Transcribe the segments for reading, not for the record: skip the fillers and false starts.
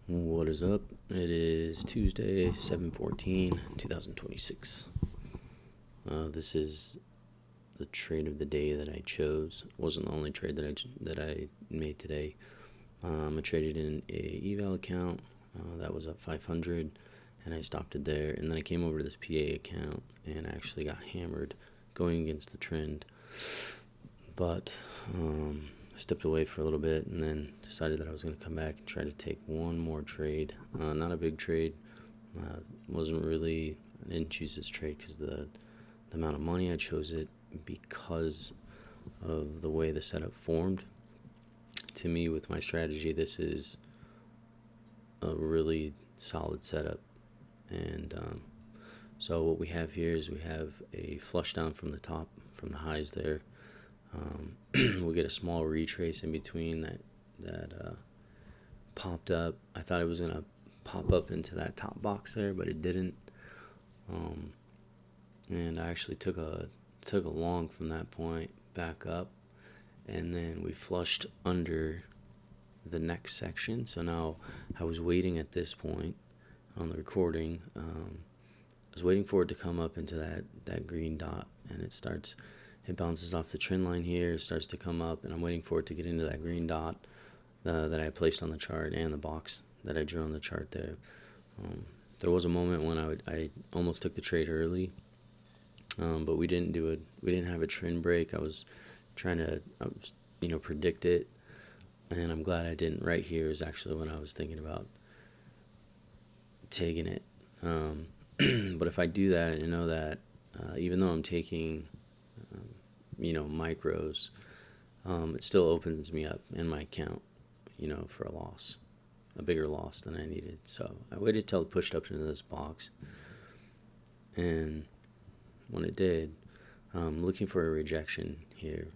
What is up? It is Tuesday, 7/14/2026. This is the trade of the day that I chose. It wasn't the only trade that I made today. I traded in a eval account that was up 500, and I stopped it there. And then I came over to this PA account and actually got hammered going against the trend. But stepped away for a little bit and then decided that I was going to come back and try to take one more trade. Not a big trade. I didn't choose this trade because the amount of money. I chose it because of the way the setup formed. To me, with my strategy, this is a really solid setup. And so what we have here is we have a flush down from the top, from the highs there. We'll get a small retrace in between that popped up. I thought it was gonna pop up into that top box there, but it didn't. And I actually took a long from that point back up, and then we flushed under the next section. So now I was waiting at this point on the recording. I was waiting for it to come up into that green dot, and it bounces off the trend line here, starts to come up, and I'm waiting for it to get into that green dot that I placed on the chart and the box that I drew on the chart there. There was a moment when I almost took the trade early, but we didn't do it. We didn't have a trend break. I was trying to, predict it, and I'm glad I didn't. Right here is actually when I was thinking about taking it. But if I do that, I know that even though I'm taking, micros, it still opens me up in my account, for a bigger loss than I needed. So I waited till it pushed up into this box, and when it did, looking for a rejection here,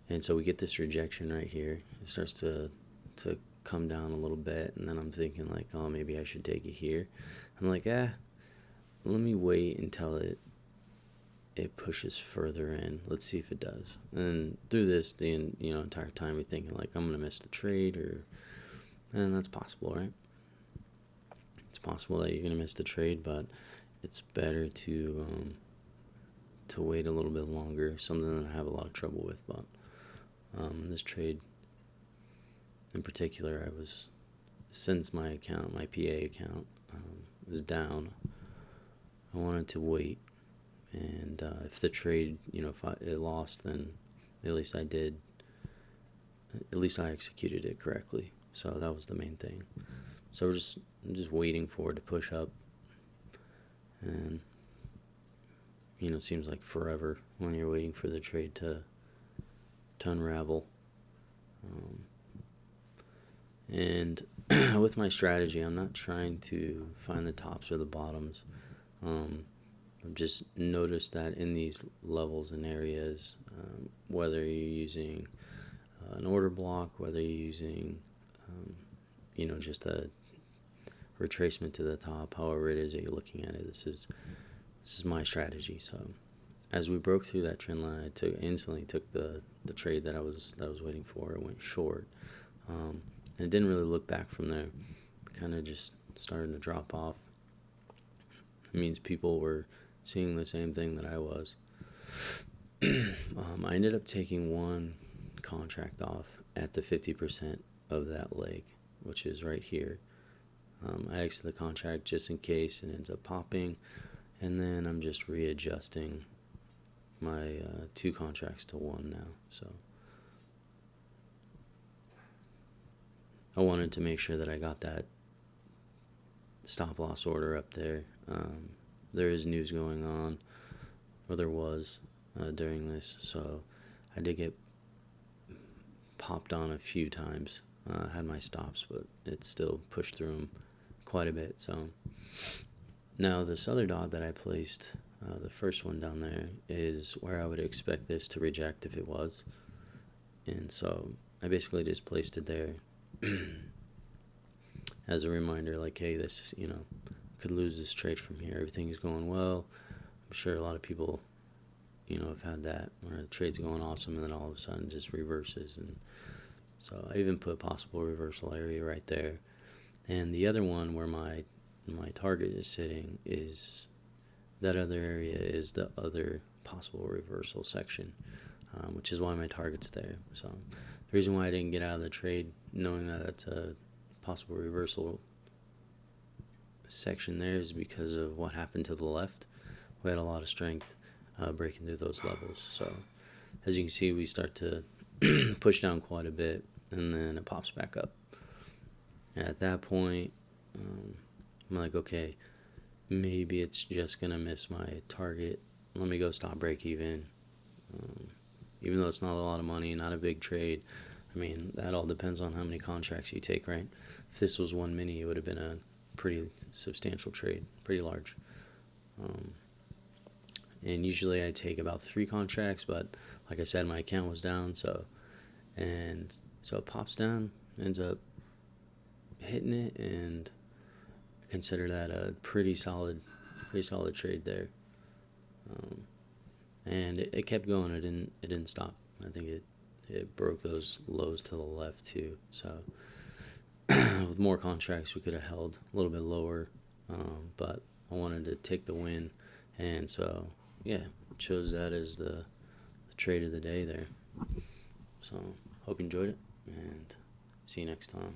and so we get this rejection right here. It starts to come down a little bit, and then I'm thinking like, oh, maybe I should take it here. I'm like, let me wait until it pushes further in. Let's see if it does. And through this, the entire time, we're thinking like, I'm gonna miss the trade, and that's possible, right? It's possible that you're gonna miss the trade, but it's better to wait a little bit longer. Something that I have a lot of trouble with, but in this trade in particular, since my PA account was down, I wanted to wait. And if the trade, if it lost, then at least I executed it correctly. So that was the main thing. So I'm just waiting for it to push up, and it seems like forever when you're waiting for the trade to unravel. And with my strategy, I'm not trying to find the tops or the bottoms. I've just noticed that in these levels and areas, whether you're using an order block, whether you're using, just a retracement to the top, however it is that you're looking at it, this is my strategy. So as we broke through that trend line, I instantly took the trade that I was waiting for. It went short, and it didn't really look back from there. Kind of just started to drop off. It means people were seeing the same thing that I was. I ended up taking one contract off at the 50% of that leg, which is right here. I exit the contract just in case it ends up popping, and then I'm just readjusting my two contracts to one now. So I wanted to make sure that I got that stop loss order up there. There is news going on, or there was during this, so I did get popped on a few times. I had my stops, but it still pushed through them quite a bit. So now this other dot that I placed, the first one down there, is where I would expect this to reject if it was. And so I basically just placed it there as a reminder, like, hey, this, could lose this trade from here. Everything's going well. I'm sure a lot of people, have had that where the trade's going awesome and then all of a sudden just reverses, and So I even put possible reversal area right there. And the other one where my target is sitting is that other area is the other possible reversal section, which is why my target's there. So the reason why I didn't get out of the trade, knowing that that's a possible reversal section there, is because of what happened to the left. We had a lot of strength breaking through those levels. So as you can see, we start to push down quite a bit, and then it pops back up. And at that point, I'm like, okay, maybe it's just gonna miss my target. Let me go stop break even. Even though it's not a lot of money, not a big trade. I mean, that all depends on how many contracts you take, right? If this was one mini, it would have been a pretty substantial trade, pretty large. And usually I take about 3 contracts, but like I said, my account was down, so it pops down, ends up hitting it, and I consider that a pretty solid trade there. And it kept going. It didn't stop. I think it broke those lows to the left too. So with more contracts, we could have held a little bit lower, but I wanted to take the win, and so yeah, chose that as the trade of the day there. So hope you enjoyed it, and see you next time.